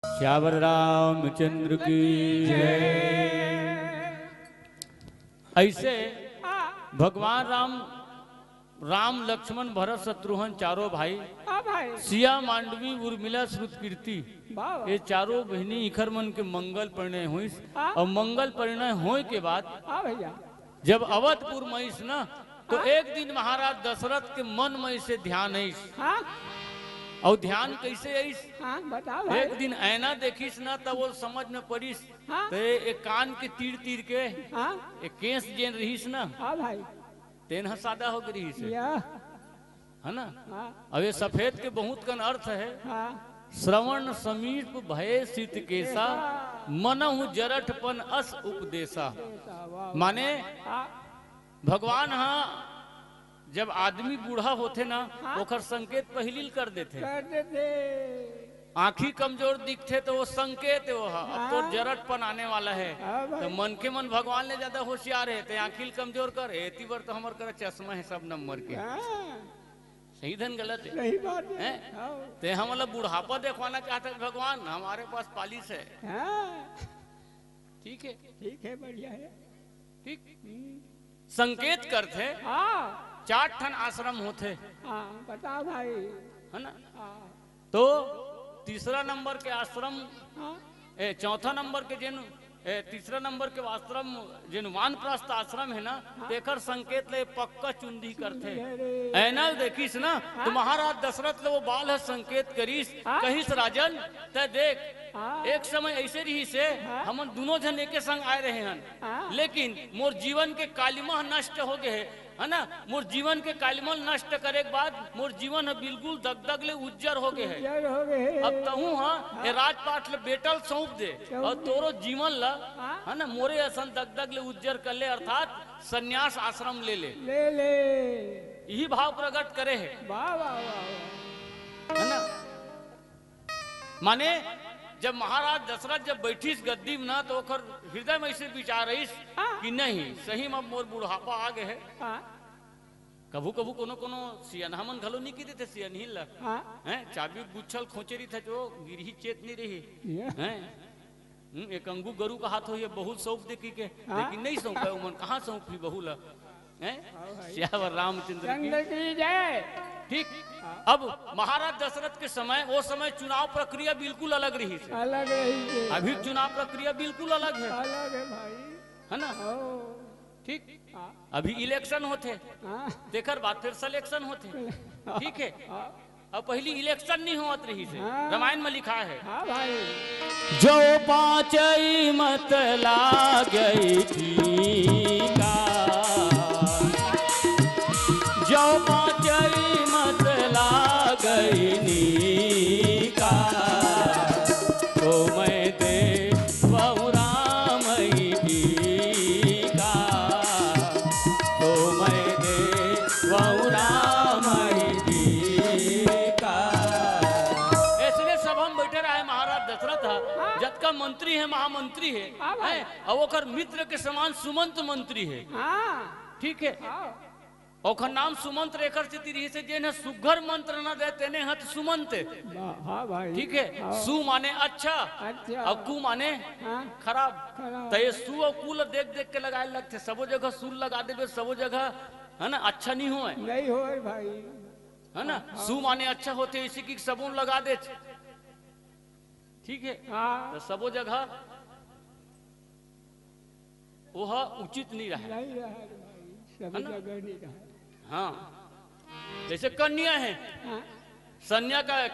श्यावर रामचंद्र की ऐसे भगवान राम लक्ष्मण भरत शत्रुघ्न चारों भाई सिया मांडवी उर्मिला श्रुतकीर्ति ये चारों बहनी इखर मन के मंगल परिणय हुई और मंगल परिणय होए के बाद जब अवधपुर में ना तो एक दिन महाराज दशरथ के मन में से ध्यान है और ध्यान कैसे है एक दिन ऐना देखिस ना तब वो समझ में पड़िस तो एक कान के तीर तीर के एक केस जेन रहीस ना तेन सादा हो गई है ना। अब ये सफेद के बहुत कन अर्थ है श्रवण समीप भय शीत केसा मनहु जरठपन अस उपदेशा माने भगवान हाँ जब आदमी बूढ़ा होते ना ओकर संकेत पहली कर देते आंखी कमजोर दिखते तो वो संकेत वो अब तो जरटपन आने वाला है तो मन के मन भगवान ने ज्यादा होशियार है तो आंखी कमजोर कर एती बार तो हमार कर चश्मा है सब नंबर के सही धन गलत है ते हम मतलब बुढ़ापा देखवाना चाहते हैं भगवान हमारे पास पालिश है ठीक है बढ़िया है ठीक संकेत करते चार ठन आश्रम होते बताओ भाई है ना। तो तीसरा नंबर के आश्रम चौथा नंबर के जिन तीसरा नंबर के आश्रम जिन वानप्रस्थ आश्रम है ना देखकर संकेत ले पक्का चुंदी करते ऐनल देखिस ना तो महाराज दशरथ ले वो बाल है संकेत करीस कहिस राजन ते देख एक समय ऐसे रही से हम दोनों जन एक संग आए रहे हैं लेकिन मोर जीवन के कालिमा नष्ट हो गए है ना मोर जीवन के कालिमल नष्ट करे के बाद मोर जीवन बिल्कुल दगदग ले उज्जर हो गए है अब तहू हाँ ये राजपाट ले बेटल सौंप दे और तोरो जीवन ला है ना मोरे असन दगदग ले उज्जर कर ले अर्थात सन्यास आश्रम ले यही भाव प्रकट करे है है ना। माने जब महाराज दशरथ जब बैठीस गद्दी में ना तो हृदय में ऐसे विचार रहीस कि नहीं सही में मोर बुढ़ापा आ गए है कभू कभू कोनो कोनो सियनहा मन घलो नहीं की देते सियनही ला हैं चाबी गुच्छल खोचे रही था जो गिरही चेत नहीं रही हैं एक अंगू गरु का हाथ हो ये बहुत सौंप दे की के लेकिन नहीं सौंपा उमन कहाँ सौंपी बहु ला हैं श्यावर रामचंद्र की जय। ठीक अब महाराज दशरथ के समय वो समय चुनाव प्रक्रिया बिल्कुल अलग रही अभी चुनाव प्रक्रिया बिल्कुल अलग है भाई है ना। ठीक अभी इलेक्शन होते देकर बाद फिर सिलेक्शन होते ठीक है। अब पहली इलेक्शन नहीं होत रही से रामायण में लिखा है जो पांचई मत ला गई थी का जो पांचई मत ला गई नी का तो मैं दे बहु राम की का तो मैं दे बहु राम की का। इसलिए सब हम बैठे रहे महाराज दशरथ जत का मंत्री है महामंत्री है और ओकर मित्र के समान सुमंत मंत्री है ठीक है ओखर नाम सुमंत रेखर से तिरी से जेने सुघर मंत्र न दे तेने हत सुमंत ठीक है सु माने अच्छा और कु माने खराब तो ये सु और कुल देख देख के लगाए लगते सबो जगह सु लगा दे सबो जगह है ना अच्छा नहीं हो भाई है ना सु माने अच्छा होते इसी की सबों लगा दे ठीक है तो सबो जगह वह उचित नहीं रहा हाँ जैसे कन्या है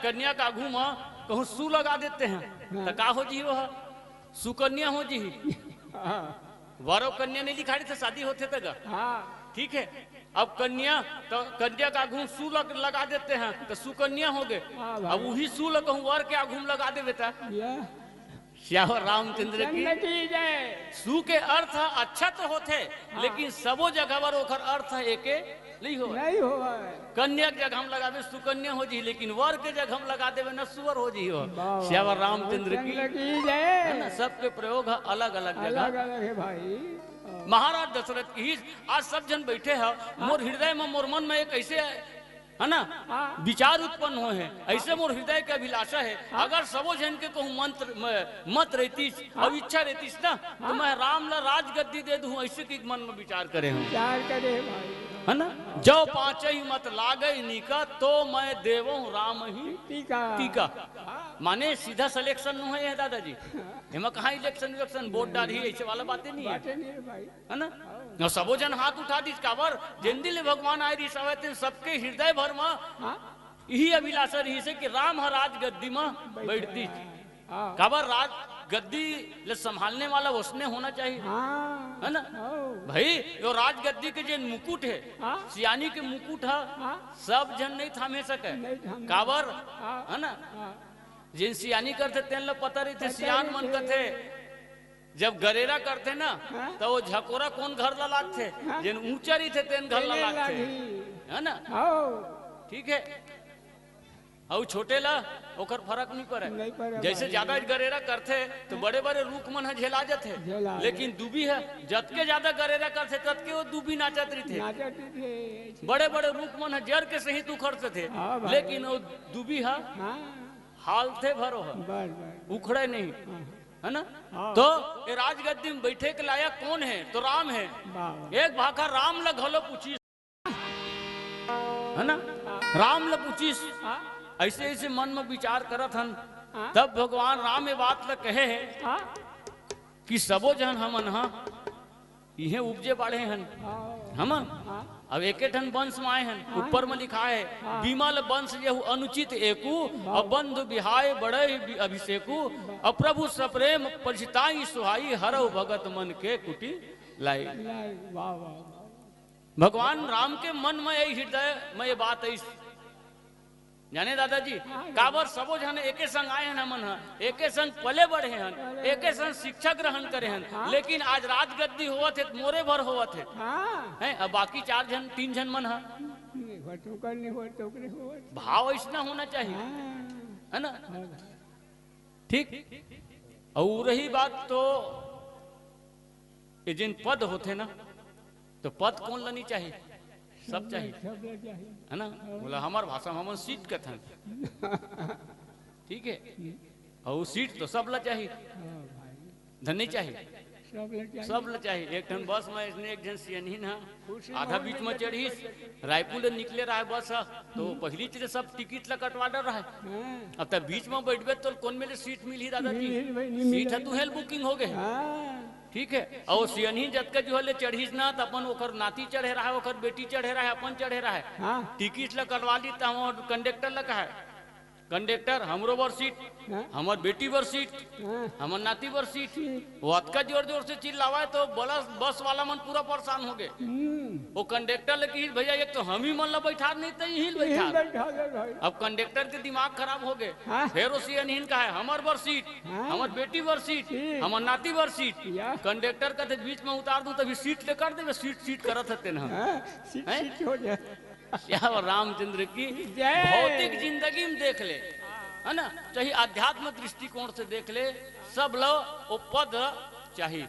कन्या का घूम कहूँ सु लगा देते हैं तो का हो जी वह सुकन्या हो जी वारो कन्या नहीं लिखा रही थे शादी होते तक ठीक है अब कन्या तो कन्या का घूम सु लगा देते हैं तो सुकन्या हो गए अब वही सु कहूँ वर के आघूम लगा दे बेटा श्यावर रामचंद्र की जय। सु के अर्थ अच्छा तो होते लेकिन सबो जगह पर ओकर अर्थ एक नहीं हो कन्या के जगह हम लगावे सुकन्या हो जी लेकिन वर के जगह हम लगा देवे न सुअर हो जी हो श्यावर रामचंद्र की है ना। सबके प्रयोग है अलग अलग जगह है भाई महाराज दशरथ की आज सब जन बैठे हैं मोर हृदय में मोर मन में एक ऐसे है ना हाँ। विचार उत्पन्न हो है ऐसे मोर हृदय के अभिलाषा है अगर सबो जन के कहूँ मत रहती और इच्छा रहती ना तो मैं राम ला राज गद्दी दे दूं ऐसे की मन में विचार करे हूँ विचार करे भाई है ना जो पांच ही मत लागे निका तो मैं देवो राम ही टीका टीका माने सीधा सिलेक्शन नहीं है दादाजी एमा कहाँ इलेक्शन इलेक्शन वोट डाली ऐसे वाला बातें नहीं है बातें नहीं है भाई है ना न सबो जन हाथ उठा दी काबर जिन दिल भगवान आए रही सवे सबके हृदय भर में हाँ यही अभिलाषा रही से कि राम हर राज गद्दी में बैठती हाँ काबर राज गद्दी ले संभालने वाला उसने होना चाहिए हाँ है ना हाँ भाई यो राज गद्दी के जो मुकुट है हाँ। सियानी के मुकुट है हाँ। सब जन नहीं थामे सके नहीं थामे। काबर हाँ। है ना हाँ जिन सियानी करते तेन ला पता रही थे पता सियान रही मन थे। करते जब गरेरा करते ना हाँ। तो वो झकोरा कौन घर ला लागते हाँ। जिन ऊंचा रही थे तेन घर ला तेने लागते लागी। है ना हाँ ठीक है और छोटे ला ओकर फर्क नहीं पड़े नहीं पड़े जैसे भाई। ज्यादा गरेरा करते तो बड़े बड़े रूख मन है झेला जाते झेला लेकिन दूबी है जतके ज्यादा गरेरा करते ततके वो दूबी नाचत रही थे नाचते थे बड़े बड़े रूख मन है जर के सही तू खड़ते थे हाँ भाई। लेकिन वो दूबी है हाँ हाल थे भरो है बस बस उखड़े नहीं हाँ है ना हाँ। तो ये राजगद्दी में बैठे के लायक कौन है तो राम है वाह एक भाखा राम ल घलो पूछी है ना राम ल पूछीस हाँ ऐसे ऐसे मन में विचार करत हन हाँ। तब भगवान राम ये बात ल कहे है हाँ कि सबो जन हमन हा इहे उपजे बाढ़े हन हाँ हमन हाँ अब एके ठन वंश में आए हन ऊपर में लिखा है विमल वंश यहु अनुचित एकु और बंधु विहाय बड़े अभिषेकु और प्रभु सप्रेम परिचिताई सुहाई हरऊ भगत मन के कुटी लाई लाई, वाह वाह भगवान राम के मन में यही हृदय में ये बात है जाने दादाजी काबर सबो जन एके संग आए हैं हमन हा एके संग पले बढ़े हन एके संग शिक्षा ग्रहण करे हन लेकिन आज राजगद्दी होवत है मोरे भर होवत है हाँ हैं अब बाकी चार जन तीन जन मन हा नहीं हो तो कर नहीं हो तो करे हो भाव ऐसा होना चाहिए हाँ है ना हाँ ठीक और रही बात तो ये जिन पद होते ना तो पद कौन लेनी चाहिए सब चाहिए सब ले चाहिए है ना बोला हमार भाषा में हमन सीट के थन ठीक है और सीट तो सब ला चाहिए हाँ भाई धन नहीं चाहिए सब ले चाहिए सब ला चाहिए एक ठन बस में इसने एक जन सियनही ना आधा बीच में चढ़ी रायपुर निकले रहा है बस तो पहली चीज सब टिकट ला कटवा डर रहा है हाँ अब तक बीच में बैठबे तो कौन मेरे सीट मिली दादाजी मिली भाई, नहीं सीट है मिली। तू हेल बुकिंग हो गए हाँ ठीक है और सियनही जतका जो है चढ़ीस ना तो अपन ओकर नाती चढ़े रहा है ओकर बेटी चढ़े रहा है अपन चढ़े रहा है हाँ टिकट ला कटवा ली तो हम कंडक्टर ला कहा है कंडक्टर हमरो बर सीट हाँ हमार बेटी बर सीट हाँ हमार नाती बर सीट वो अतका जोर जोर से चिल्लावा है तो बस वाला मन पूरा परेशान हो गए वो कंडक्टर ले कि भैया एक तो हम ही मन ला बैठा नहीं तो यही यही बैठा बैठा ले भाई अब कंडक्टर के दिमाग खराब हो गए हाँ। फिर उसी अनहीन का है हमार बर सीट हाँ। हमार बेटी बर सीट ठीक। हमार नाती बर सीट या। कंडक्टर का तो बीच में उतार दूं तभी सीट ले कर देवे सीट सीट करत हते ना हाँ सीट हैं? सीट हो जाए या रामचंद्र की जय। भौतिक जिंदगी में देख ले है ना चाहे आध्यात्म दृष्टिकोण से देख ले सब लो वो पद चाहिए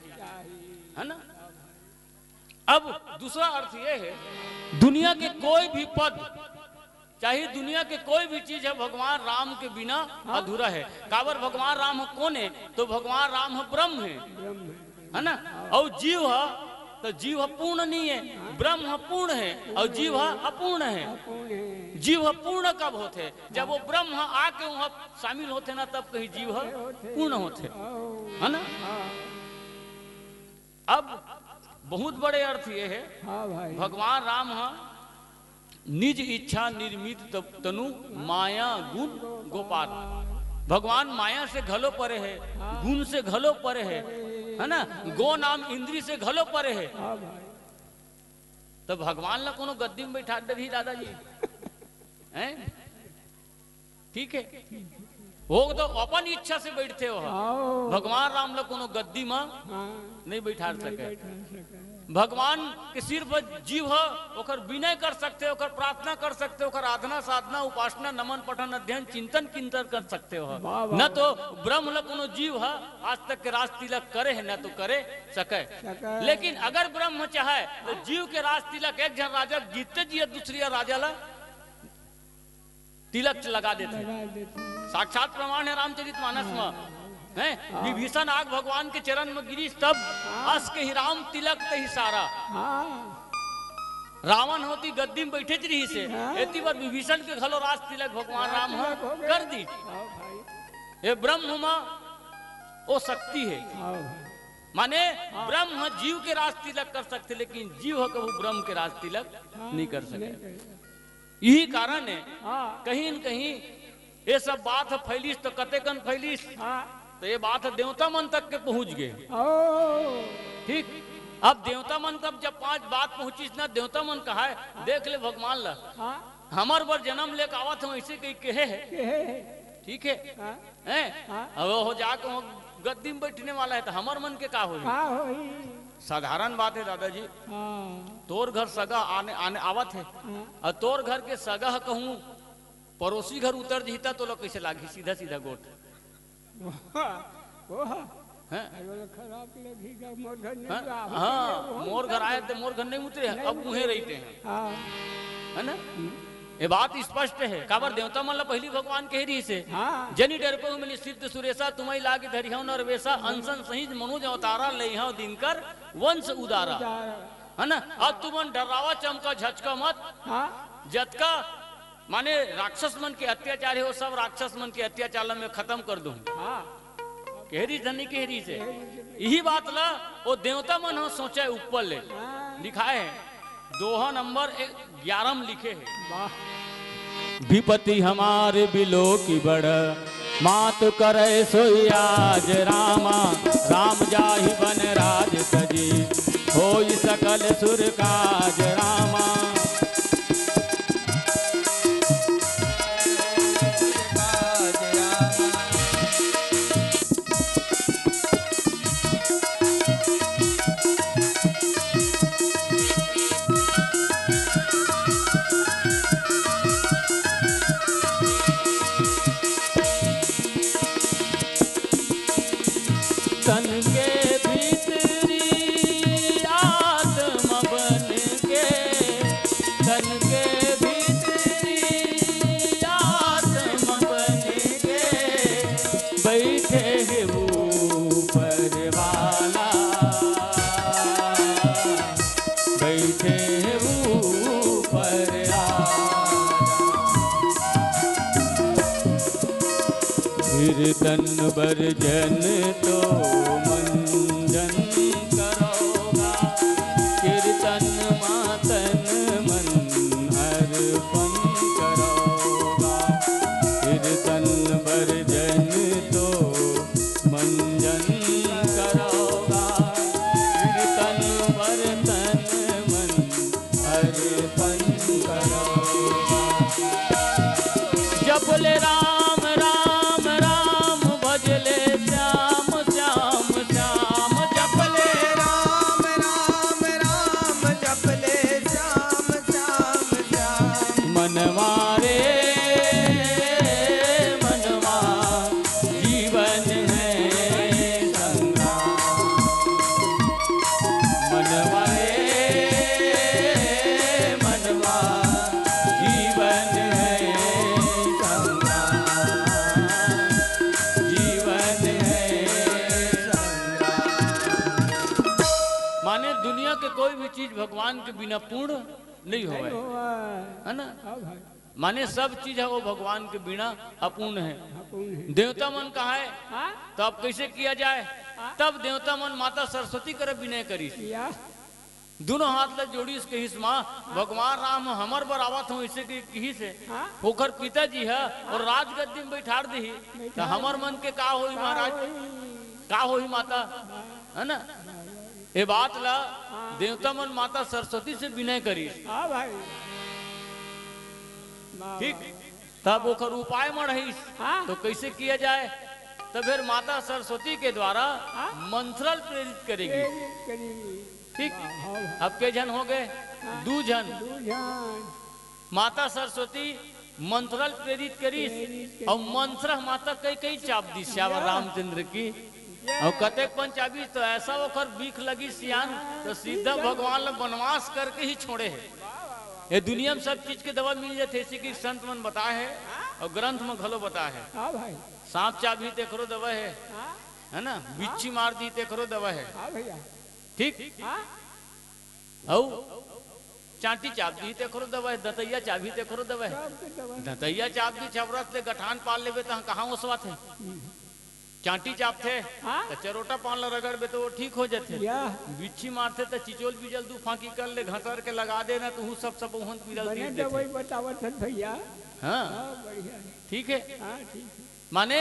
है ना अब दूसरा अर्थ ये है दुनिया के कोई भी पद चाहे दुनिया के कोई भी चीज है भगवान राम के बिना अधूरा है काबर भगवान राम कौन है तो भगवान राम ब्रह्म है ब्रह्म है ना और जीव है तो जीव पूर्ण नहीं है ब्रह्म पूर्ण है और जीव अपूर्ण है कौन है जीव पूर्ण कब होते जब वो ब्रह्म आके वहां शामिल होते ना तब कहीं जीव पूर्ण होते है ना हाँ अब बहुत बड़े अर्थ ये है हाँ भाई भगवान राम निज इच्छा निर्मित तनु माया गुण गोपाल भगवान माया से घलो परे है गुण से घलो परे है ना गो नाम इंद्री से घलो परे है हाँ भाई तो भगवान ला कोनो गद्दी में बैठा दे भी दादाजी हैं ठीक है वो तो अपन इच्छा से बैठते हो आओ भगवान राम ला कोनो गद्दी में हाँ नहीं बैठा नहीं सके बैठा सके भगवान के सिर पर जीव है ओकर विनय कर सकते हो ओकर प्रार्थना कर सकते हो ओकर आराधना साधना उपासना नमन पठन अध्ययन चिंतन किंतन कर सकते हो वाह, वाह, न तो ब्रह्म ल कोनो जीव है आज तक के राज तिलक करे है न तो करे सके सके। लेकिन अगर ब्रह्म चाहे तो जीव के राज तिलक एक जन राजा जीतते जिये दूसरी राजा ला तिलक लगा देते हैं। लगा देते हैं। साक्षात प्रमाण है रामचरितमानस में है। विभीषण आग भगवान के चरण में गिरी तब अस के ही राम तिलक तही सारा। हाँ रावण होती गद्दी में बैठे रही से एती बार विभीषण के घलो राज तिलक भगवान राम कर दी। आओ भाई, ये ब्रह्म में वो शक्ति है। आओ भाई, माने ब्रह्म जीव के राज तिलक कर सकते लेकिन जीव हो कभी ब्रह्म के राज तिलक नहीं कर सके। यही कारण है हाँ कहीं न कहीं ये सब बात फैलिस तो कतेकन फैलिस हाँ तो ये बात देवता मन तक के पहुंच गए। ओ ठीक, अब देवता मन तब जब 5 बात पहुंची ना देवता मन कहा है देख ले भगवान ला हाँ हमार बर जन्म लेके आवत हम ऐसे कहीं कहे है। के ठीक है हाँ हैं? हाँ। अब हो जाके वो गद्दी में बैठने वाला है तो हमार मन के का हो। हाँ होई साधारण बात है दादाजी, हाँ तोर घर सगा आने आने आवत है हाँ और तोर घर के सगा कहूँ पड़ोसी घर उतर जीता तो लोग कैसे लागी सीधा सीधा गोट वो हैं? अरे खराब लगेगा मोर घर नहीं हाँ, तो आप हाँ मोर घर आए तो मोर घर नहीं उतरे हैं, अब मुहे रहते हैं हाँ है ना। ये बात स्पष्ट है काबर देवता मन ला पहली भगवान कह रही से हाँ जनी डर को मिली सिद्ध सुरेशा तुम्हें लागे धरिया नरवेशा अंसन सहित मनुज अवतारा लइहा दिनकर वंश उदारा है ना। अब तुमन डरावा चमका झचका मत हाँ जतका माने राक्षस मन के अत्याचार है वो सब राक्षस मन के अत्याचार में खत्म कर दूं। हाँ कहरी धनी कहरी से यही बात ला वो देवता मन हो सोचा ऊपर ले लिखा है दोहा नंबर 11 में लिखे है वाह विपति हमारे बिलो की बड़ मात करे सोयाज रामा राम जाहि बन राज सजी होई सकल सुर काज रामा। तन के भीतरी आत्मा बन के तन के भीतरी आत्मा बन के बैठे है ऊपर वाला बैठे है ऊपर फिर तन बरजन तो मंजन करोगा कीर्तन मातन मन अर्पण करोगा कीर्तन बरजन तो मंजन करोगा कीर्तन बरतन मन अर्पण करोगा। जप ले राम राम राम भजले श्याम श्याम श्याम जपले राम राम राम जपले श्याम श्याम श्याम मनवारे मनवा जीवन है संग्राम मनवारे मनवा जीवन है संग्राम जीवन है माने दुनिया के कोई भी चीज भगवान के बिना पूर्ण नहीं होवे है ना। हाँ भाई माने सब चीज है वो भगवान के बिना अपूर्ण है। अपूर्ण देवता मन कहा है हाँ तो अब कैसे किया जाए तब देवता मन माता सरस्वती करे विनय करी या दोनों हाथ ले जोड़ी इसके हिस माँ भगवान राम हमर बरावत हूँ इसे की से हाँ होकर पिताजी है और राजगद्दी में बैठार दी तो हमर मन के का होई महाराज का होई माता है ना। ये बात ला देवता मन माता सरस्वती से विनय करी हाँ भाई वाह, ठीक तब ओकर उपाय में रहीस हाँ तो कैसे किया जाए तो फिर माता सरस्वती के द्वारा हाँ? मंत्रल प्रेरित करेगी। प्रेरित करेगी ठीक हाँ भाई अब के जन हो गए 2 जन दूजान माता सरस्वती मंत्रल प्रेरित करी और मंत्र माता कई कई चाप दी श्यावर रामचंद्र की और कतेक पंचाबी तो ऐसा ओकर बीख लगी सियान तो सीधा भगवान ला वनवास करके ही छोड़े है। ये दुनिया में सब चीज के दवा मिल जाते ऐसे कि संत मन बताए है और ग्रंथ में घलो बता है हाँ भाई सांप चाभी ते करो दवा हाँ है ना बिच्छी मार दी ते करो दवा है हाँ भैया ठीक हाँ औ चाटी चाप दी ते करो दवा है दतैया चाबी ते करो दवा है सबके दवा दतैया चाप दी छबरत ले गठान पाल लेबे तो कहाँ ओसवा थे चाटी चाप थे हाँ तो चरोटा पान ल रगड़ बे तो वो ठीक हो जाते या बिच्छी मारते तो चिचोल बीजल दू फांकी कर ले घसर के लगा देना तो हूँ सब उहन पीरल बने तीर दवाई देते बतावत है भैया हाँ हाँ बढ़िया है ठीक है हाँ ठीक है माने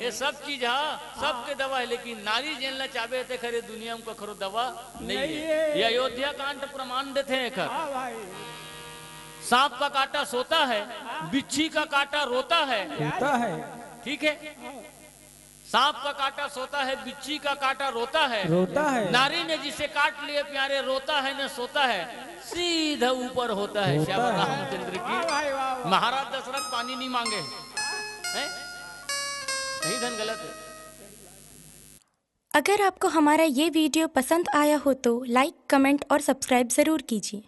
ये सब चीज है सबके दवा है लेकिन नारी जेल चाबे थे खरे दुनिया में कखरो दवा नहीं नहीं है है। ये अयोध्या कांड प्रमाण देते हैं एक हाँ भाई सांप का कांटा सोता है बिच्छी का कांटा रोता है होता है ठीक है सांप का कांटा सोता है बिच्छी का कांटा रोता है रोता है नारी ने जिसे काट लिए प्यारे रोता है न सोता है सीधा ऊपर होता है श्याम रामचंद्र वाह की भाई वाह वाह। महाराज दशरथ पानी नहीं मांगे हैं? नहीं धन गलत है अगर आपको हमारा ये वीडियो पसंद आया हो तो लाइक, कमेंट और सब्सक्राइब ज़रूर कीजिए।